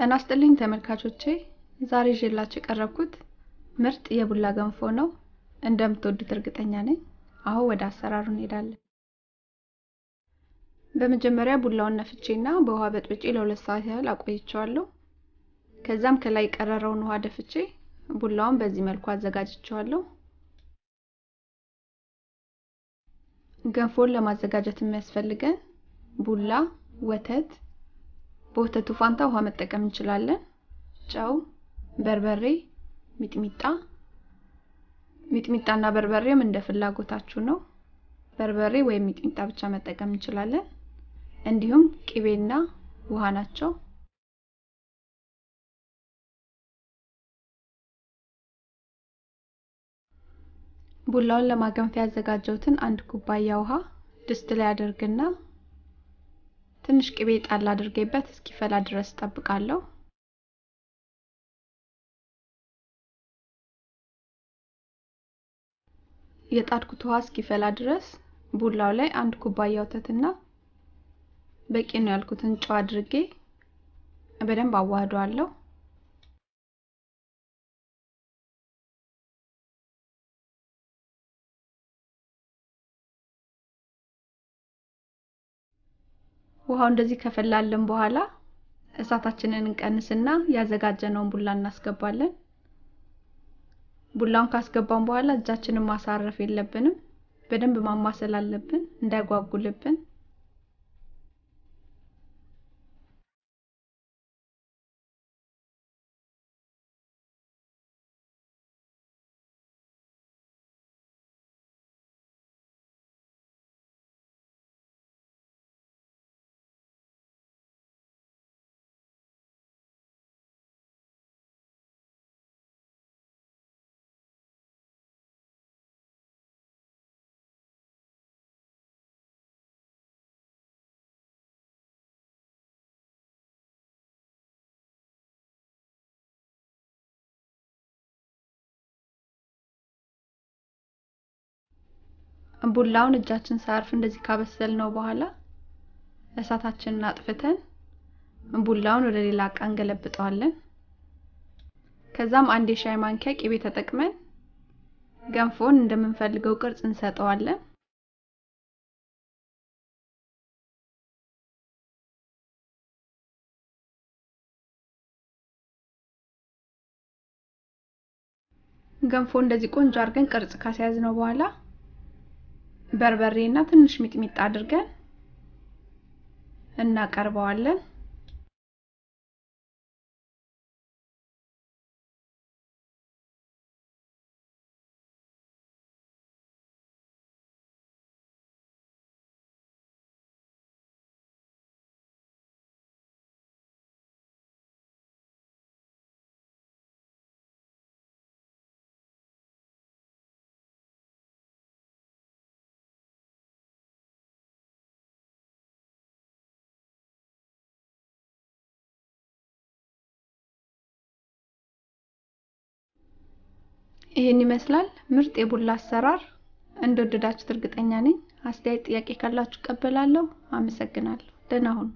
ጤና ይስጥልኝ ተመልካቾቼ ዛሬ ይዤላችሁ የቀረብኩት ምርጥ የቡላ ገንፎ ነው እንደምትወዱት እርግጠኛ ነኝ አሁን ወደ አሰራሩ እንሄዳለን በመጀመሪያ ቡላውን ነፍቼና በውሃ በጥብጬ ለ2 ሰዓት ያህል አቆይቼዋለሁ ከዛም ከላይ ቀረረውን ውሃ ደፍቼ ቡላውን በዚህ መልኩ አዘጋጅቼዋለሁ ገንፎን ለማዘጋጀት የሚያስፈልገን ቡላ ወተት በወተቱ ፋንታ ውሃ መጠቀም እንችላለን ጨው በርበሬ ሚጥሚጣና በርበሬም እንደ ፍላጎታችሁ ነው በርበሬ ወይም ሚጥሚጣ ብቻ መጠቀም እንችላለን እንዲሁም ቅቤና ውሃ ናቸው ቡላውን ለማገንፈ ያዘጋጀሁትን 1 ኩባያ ውሃ ድስት ላይ አድርግና ትንሽ ቅቤ ጣል አድርጌበት እስኪፈላ ድረስ ጠብቃለሁ የጣድኩት ውሃ እስኪፈላ ድረስ ቡላው ላይ 1 ኩባያ ወተትና በቂ ነው ያልኩትን ጨው አድርጌ በደንብ አዋህደዋለሁ ውሃው እንደዚህ ከፈላልን በኋላ እሳታችንን እንቀንስና ያዘጋጀነውን ቡላ እናስገባለን ቡላውን ካስገባን በኋላ እጃችንን ማሳረፍ የለብንም በደንብ ማማሰል አለብን እንዳይጓጉልብን ቡላውን እጃችን ሳርፍ እንደዚህ ካበሰልነው በኋላ እሳታችንን አጥፍተን ቡላውን ወደ ሌላ ዕቃ እንገለብጠዋለን ከዛም 1 የሻይ ማንኪያ ቅቤ ተጠቅመን ገንፎን እንደምንፈልገው ቅርጽ እንሰጠዋለን ገንፎ እንደዚህ ቆንጆ አድርገን ቅርጽ ካስያዝነው በኋላ በርበሬና ትንሽ ሚጥሚጣ አድርገን እናቀርበዋለን ይሄን ይመስላል ምርጥ የቡላ አሰራር እንደወደዳችሁት እርግጠኛ ነኝ አስተያየት ጥያቄ ካላችሁ ቀበላለሁ አመሰግናለሁ ደህና ሁኑ